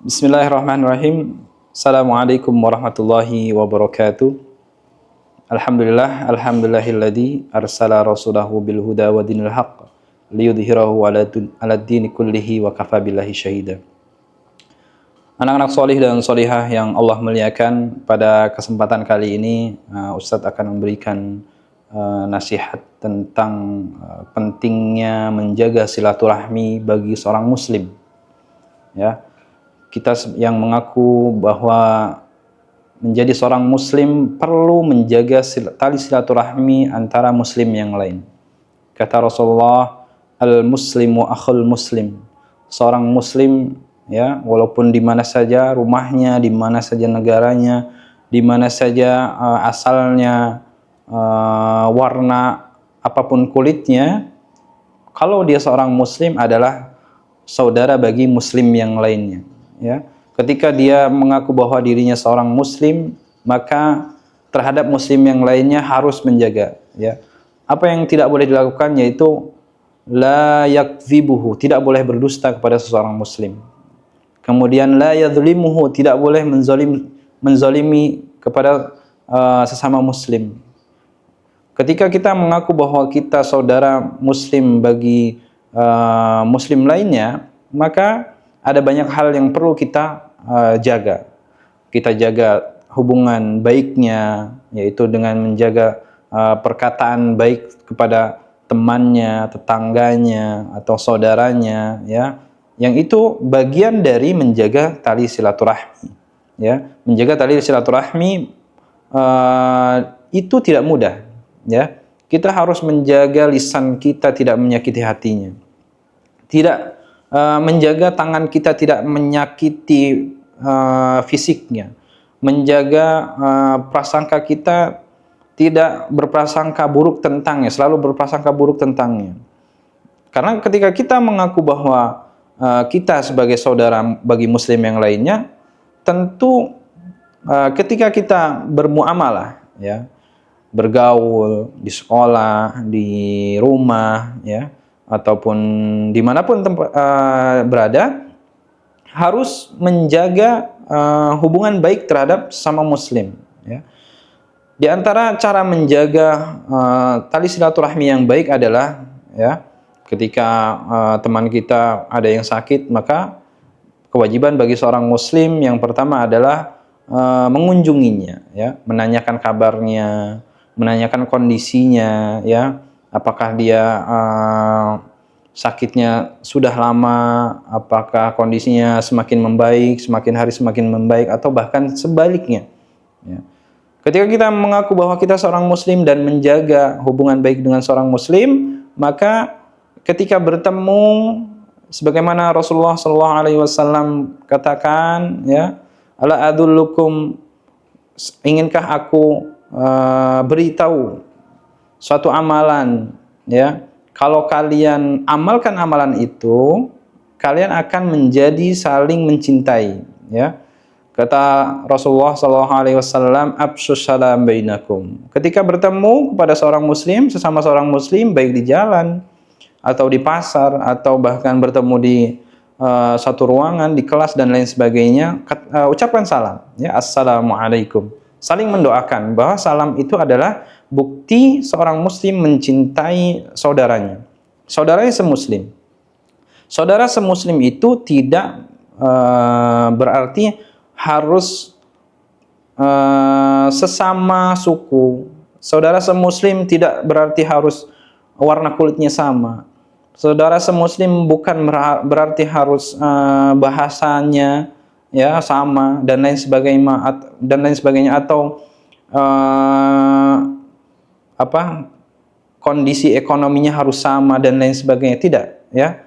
Bismillahirrahmanirrahim. Assalamualaikum warahmatullahi wabarakatuh. Alhamdulillahilladzi arsala rasulahu bil huda wa dinil haqq liyudhhirahu ala dini kullihi wa kafa billahi syahida. Anak-anak solih dan solihah yang Allah muliakan, pada kesempatan kali ini Ustadz akan memberikan nasihat tentang pentingnya menjaga silaturahmi bagi seorang muslim. Ya, kita yang mengaku bahwa menjadi seorang muslim perlu menjaga tali silaturahmi antara muslim yang lain. Kata Rasulullah, al-muslimu akhul muslim. Seorang muslim, ya, walaupun di mana saja rumahnya, di mana saja negaranya, di mana saja asalnya, warna apapun kulitnya, kalau dia seorang muslim adalah saudara bagi muslim yang lainnya. Ya, ketika dia mengaku bahwa dirinya seorang muslim, maka terhadap muslim yang lainnya harus menjaga. Ya, apa yang tidak boleh dilakukan yaitu la yakdzibuhu, tidak boleh berdusta kepada seseorang muslim. Kemudian la yadzlimuhu, tidak boleh menzalimi kepada sesama muslim. Ketika kita mengaku bahwa kita saudara muslim bagi muslim lainnya, maka ada banyak hal yang perlu kita jaga. Kita jaga hubungan baiknya, yaitu dengan menjaga perkataan baik kepada temannya, tetangganya, atau saudaranya, ya. Yang itu bagian dari menjaga tali silaturahmi. Ya, menjaga tali silaturahmi itu tidak mudah. Ya, kita harus menjaga lisan kita tidak menyakiti hatinya. Tidak menjaga tangan kita tidak menyakiti fisiknya, menjaga prasangka kita tidak berprasangka buruk tentangnya, selalu berprasangka buruk tentangnya. Karena ketika kita mengaku bahwa kita sebagai saudara bagi muslim yang lainnya, tentu ketika kita bermuamalah, ya, bergaul di sekolah, di rumah, ya, ataupun dimanapun berada, harus menjaga hubungan baik terhadap sama muslim. Ya. Di antara cara menjaga tali silaturahmi yang baik adalah, ya, ketika teman kita ada yang sakit, maka kewajiban bagi seorang muslim yang pertama adalah mengunjunginya, ya, menanyakan kabarnya, menanyakan kondisinya, ya. Apakah dia sakitnya sudah lama, apakah kondisinya semakin membaik, semakin hari semakin membaik, atau bahkan sebaliknya. Ya. Ketika kita mengaku bahwa kita seorang muslim dan menjaga hubungan baik dengan seorang muslim, maka ketika bertemu, sebagaimana Rasulullah SAW katakan, ya, ala adullukum, inginkah aku beritahu suatu amalan, ya, kalau kalian amalkan amalan itu, kalian akan menjadi saling mencintai, ya. Kata Rasulullah SAW, absyus salam bainakum. Ketika bertemu kepada seorang muslim, sesama seorang muslim, baik di jalan atau di pasar atau bahkan bertemu di satu ruangan, di kelas dan lain sebagainya, ucapkan salam, ya, assalamualaikum. Saling mendoakan, bahwa salam itu adalah bukti seorang muslim mencintai saudaranya. Saudaranya semuslim. Saudara semuslim itu tidak berarti harus sesama suku. Saudara semuslim tidak berarti harus warna kulitnya sama. Saudara semuslim bukan berarti harus bahasanya, ya, sama dan lain sebagainya, atau kondisi ekonominya harus sama dan lain sebagainya. Tidak, ya.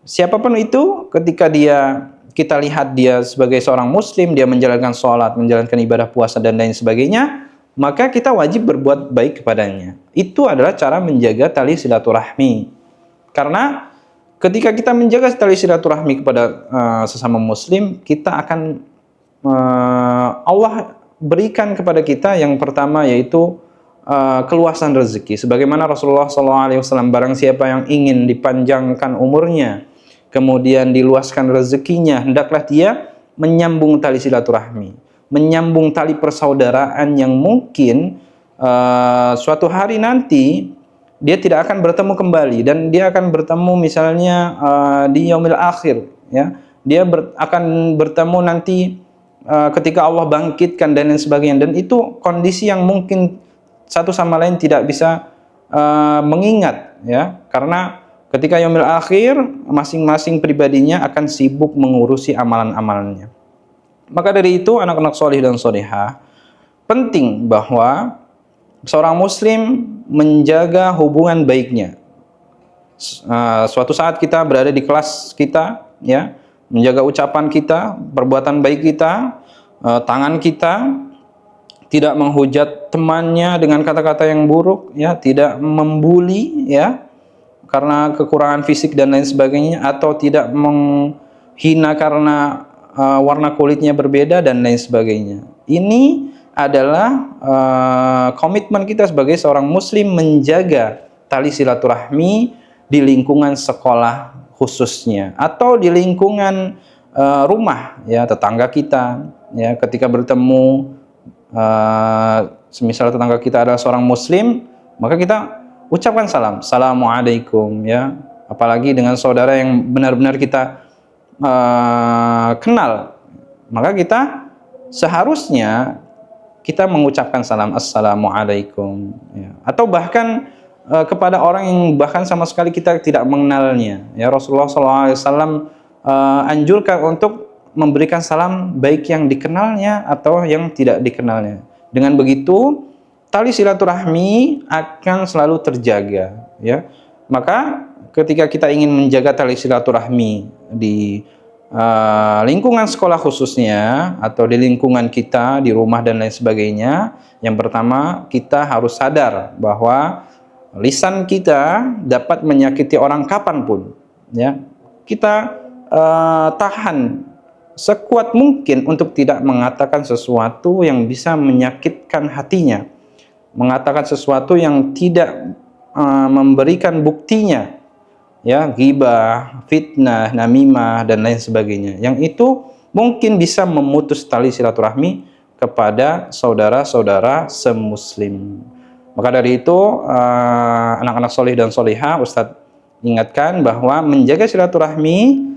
Siapapun itu, ketika kita lihat dia sebagai seorang muslim, dia menjalankan sholat, menjalankan ibadah puasa dan lain sebagainya, maka kita wajib berbuat baik kepadanya. Itu adalah cara menjaga tali silaturahmi. Karena ketika kita menjaga tali silaturahmi kepada sesama muslim, kita akan Allah berikan kepada kita yang pertama, yaitu keluasan rezeki. Sebagaimana Rasulullah SAW, barang siapa yang ingin dipanjangkan umurnya, kemudian diluaskan rezekinya, hendaklah dia menyambung tali silaturahmi, menyambung tali persaudaraan yang mungkin suatu hari nanti dia tidak akan bertemu kembali, dan dia akan bertemu misalnya di yaumil akhir, ya. Dia akan bertemu nanti ketika Allah bangkitkan dan lain sebagainya, dan itu kondisi yang mungkin satu sama lain tidak bisa mengingat, ya, karena ketika yaumil akhir masing-masing pribadinya akan sibuk mengurusi amalan-amalannya. Maka dari itu anak-anak solih dan solihah, penting bahwa seorang muslim menjaga hubungan baiknya. Suatu saat kita berada di kelas kita, ya, menjaga ucapan kita, perbuatan baik kita, tangan kita, tidak menghujat temannya dengan kata-kata yang buruk, ya, tidak membuli, ya, karena kekurangan fisik dan lain sebagainya, atau tidak menghina karena warna kulitnya berbeda dan lain sebagainya. Ini adalah komitmen kita sebagai seorang muslim menjaga tali silaturahmi di lingkungan sekolah khususnya, atau di lingkungan rumah, ya, tetangga kita, ya, ketika bertemu, semisal tetangga kita adalah seorang muslim, maka kita ucapkan salam, assalamualaikum, ya, apalagi dengan saudara yang benar-benar kita kenal, maka kita seharusnya kita mengucapkan salam assalamualaikum, ya. Atau bahkan kepada orang yang bahkan sama sekali kita tidak mengenalnya, ya, Rasulullah SAW anjurkan untuk memberikan salam baik yang dikenalnya atau yang tidak dikenalnya. Dengan begitu tali silaturahmi akan selalu terjaga, ya. Maka ketika kita ingin menjaga tali silaturahmi di lingkungan sekolah khususnya, atau di lingkungan kita, di rumah dan lain sebagainya, yang pertama kita harus sadar bahwa lisan kita dapat menyakiti orang kapanpun, ya. Kita tahan sekuat mungkin untuk tidak mengatakan sesuatu yang bisa menyakitkan hatinya, mengatakan sesuatu yang tidak memberikan buktinya, ya, ghibah, fitnah, namimah dan lain sebagainya, yang itu mungkin bisa memutus tali silaturahmi kepada saudara-saudara semuslim. Maka dari itu anak-anak solih dan solihah, Ustadz ingatkan bahwa menjaga silaturahmi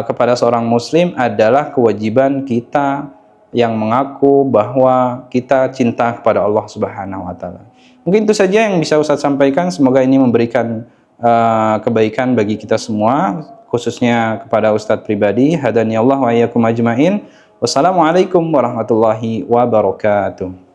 kepada seorang muslim adalah kewajiban kita yang mengaku bahwa kita cinta kepada Allah Subhanahu wa taala. Mungkin itu saja yang bisa Ustadz sampaikan. Semoga ini memberikan kebaikan bagi kita semua, khususnya kepada Ustadz pribadi. Hadani Allah wa iyyakum ajmain. Wassalamualaikum warahmatullahi wabarakatuh.